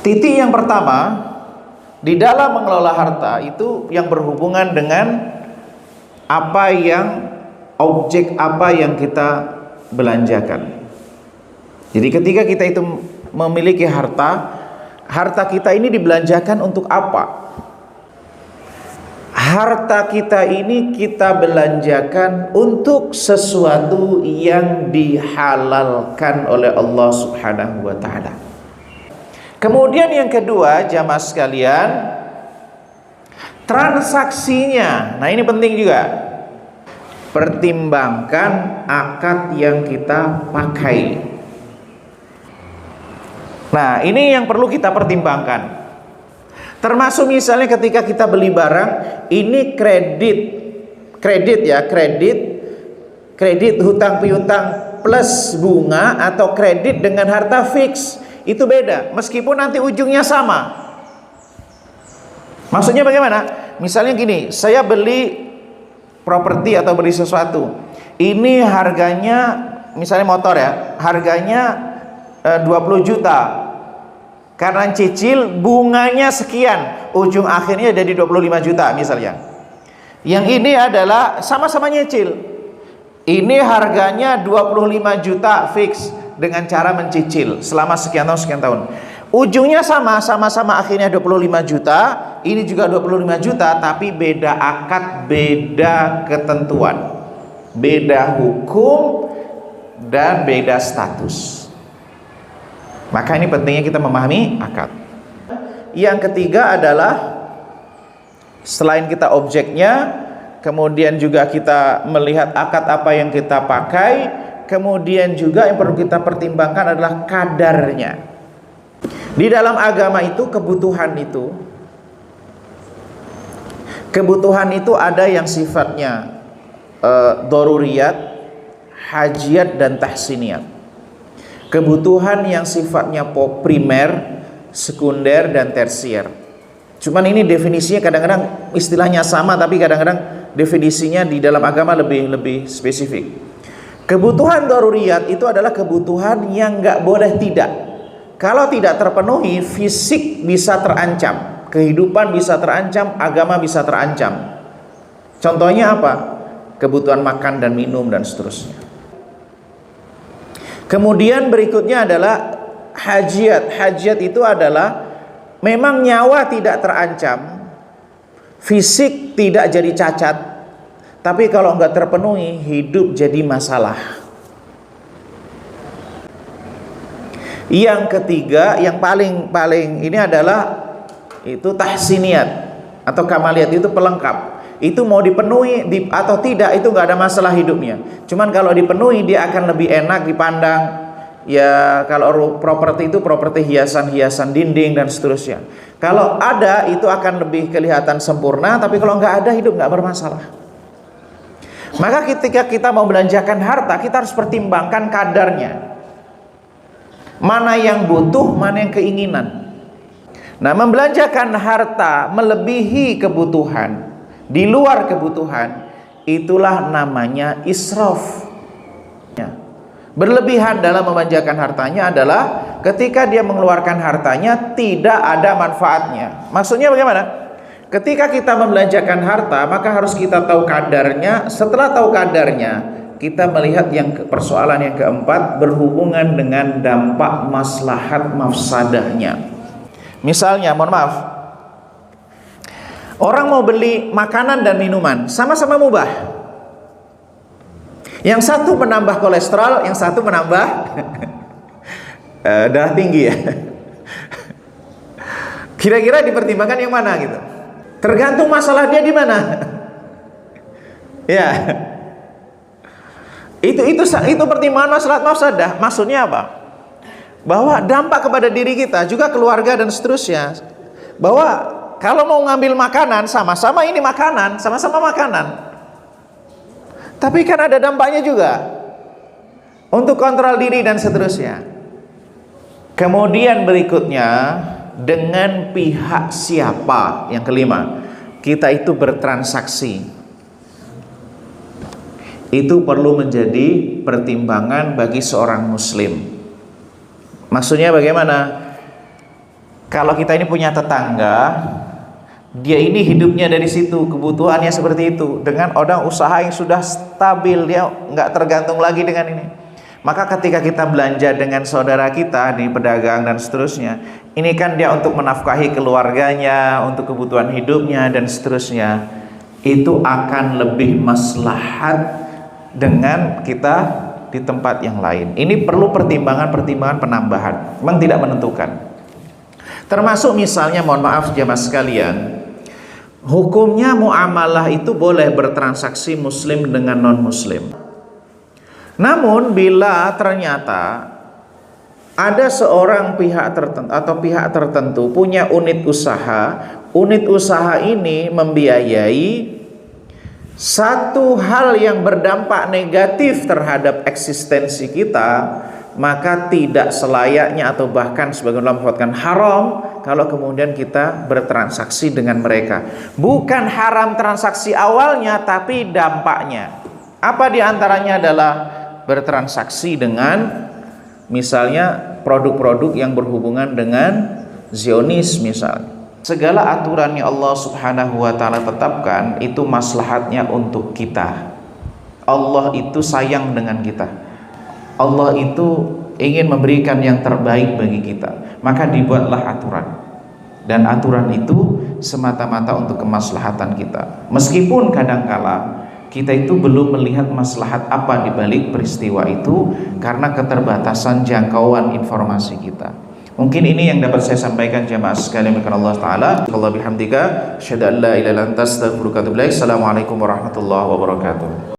Titik yang pertama, di dalam mengelola harta itu yang berhubungan dengan objek apa yang kita belanjakan. Jadi ketika kita itu memiliki harta kita ini dibelanjakan untuk apa? Harta kita ini kita belanjakan untuk sesuatu yang dihalalkan oleh Allah Subhanahu wa ta'ala. Kemudian yang kedua, jamaah sekalian, transaksinya. Nah, ini penting juga. Pertimbangkan akad yang kita pakai. Nah, ini yang perlu kita pertimbangkan. Termasuk misalnya ketika kita beli barang, ini kredit hutang piutang plus bunga atau kredit dengan harta fix, itu beda meskipun nanti ujungnya sama. Maksudnya bagaimana? Misalnya gini, saya beli properti atau beli sesuatu, ini harganya misalnya motor ya, harganya 20 juta. Karena cicil bunganya sekian, ujung akhirnya jadi 25 juta misalnya. Yang ini adalah sama-sama nyicil. Ini harganya 25 juta fix dengan cara mencicil selama sekian tahun. Ujungnya sama-sama akhirnya 25 juta, ini juga 25 juta, tapi beda akad, beda ketentuan, beda hukum, dan beda status. Maka ini pentingnya kita memahami akad. Yang ketiga adalah selain kita objeknya, kemudian juga kita melihat akad apa yang kita pakai, kemudian juga yang perlu kita pertimbangkan adalah kadarnya. Di dalam agama itu kebutuhan itu ada yang sifatnya daruriyat, hajiat, dan tahsiniyat. Kebutuhan yang sifatnya primer, sekunder, dan tersier. Cuman ini definisinya kadang-kadang istilahnya sama, tapi kadang-kadang definisinya di dalam agama lebih spesifik. Kebutuhan daruriyat itu adalah kebutuhan yang nggak boleh tidak. Kalau tidak terpenuhi, fisik bisa terancam, kehidupan bisa terancam, agama bisa terancam. Contohnya apa? Kebutuhan makan dan minum dan seterusnya. Kemudian berikutnya adalah hajiat. Hajiat itu adalah memang nyawa tidak terancam, fisik tidak jadi cacat, tapi kalau enggak terpenuhi, hidup jadi masalah. Yang ketiga, yang paling ini adalah itu tahsiniyat atau kamaliyat, itu pelengkap. Itu mau dipenuhi atau tidak, itu nggak ada masalah hidupnya. Cuman kalau dipenuhi, dia akan lebih enak dipandang. Ya, kalau properti itu properti hiasan-hiasan dinding dan seterusnya. Kalau ada, itu akan lebih kelihatan sempurna. Tapi kalau nggak ada, hidup nggak bermasalah. Maka ketika kita mau belanjakan harta, kita harus pertimbangkan kadarnya. Mana yang butuh, mana yang keinginan. Nah, membelanjakan harta melebihi kebutuhan, di luar kebutuhan, itulah namanya israf. Berlebihan dalam memanjakan hartanya adalah ketika dia mengeluarkan hartanya tidak ada manfaatnya. Maksudnya bagaimana? Ketika kita membelanjakan harta, maka harus kita tahu kadarnya. Setelah tahu kadarnya, kita melihat persoalan yang keempat, berhubungan dengan dampak maslahat mafsadahnya. Misalnya, mohon maaf, orang mau beli makanan dan minuman, sama-sama mubah. Yang satu menambah kolesterol, yang satu menambah darah tinggi ya. Kira-kira dipertimbangkan yang mana gitu? Tergantung masalah dia di mana. Ya. Itu pertimbangan maslahat mafsadah. Maksudnya apa? Bahwa dampak kepada diri kita, juga keluarga dan seterusnya. Bahwa kalau mau ngambil makanan, sama-sama ini makanan, sama-sama makanan. Tapi kan ada dampaknya juga untuk kontrol diri dan seterusnya. Kemudian berikutnya, dengan pihak siapa? Yang kelima, kita itu bertransaksi. Itu perlu menjadi pertimbangan bagi seorang muslim. Maksudnya bagaimana? Kalau kita ini punya tetangga, dia ini hidupnya dari situ, kebutuhannya seperti itu, dengan orang usaha yang sudah stabil, dia nggak tergantung lagi dengan ini. Maka ketika kita belanja dengan saudara kita di pedagang dan seterusnya, ini kan dia untuk menafkahi keluarganya, untuk kebutuhan hidupnya dan seterusnya, itu akan lebih maslahat dengan kita di tempat yang lain. Ini perlu pertimbangan-pertimbangan penambahan, memang tidak menentukan. Termasuk misalnya, mohon maaf jemaah sekalian, hukumnya muamalah itu boleh bertransaksi muslim dengan non muslim. Namun bila ternyata ada seorang pihak tertentu atau pihak tertentu punya unit usaha ini membiayai satu hal yang berdampak negatif terhadap eksistensi kita, maka tidak selayaknya atau bahkan sebagian ulama mengatakan haram kalau kemudian kita bertransaksi dengan mereka. Bukan haram transaksi awalnya, tapi dampaknya. Apa diantaranya adalah bertransaksi dengan misalnya produk-produk yang berhubungan dengan Zionis misalnya. Segala aturan yang Allah Subhanahu wa ta'ala tetapkan itu maslahatnya untuk kita. Allah itu sayang dengan kita. Allah itu ingin memberikan yang terbaik bagi kita, maka dibuatlah aturan, dan aturan itu semata-mata untuk kemaslahatan kita. Meskipun kadangkala kita itu belum melihat maslahat apa di balik peristiwa itu karena keterbatasan jangkauan informasi kita. Mungkin ini yang dapat saya sampaikan jemaah sekalian karena Allah Ta'ala. Allah bihamdika, asyhadu an la ilaha illa anta, astaghfiruka wa atubu ilaik. Assalamualaikum warahmatullahi wabarakatuh.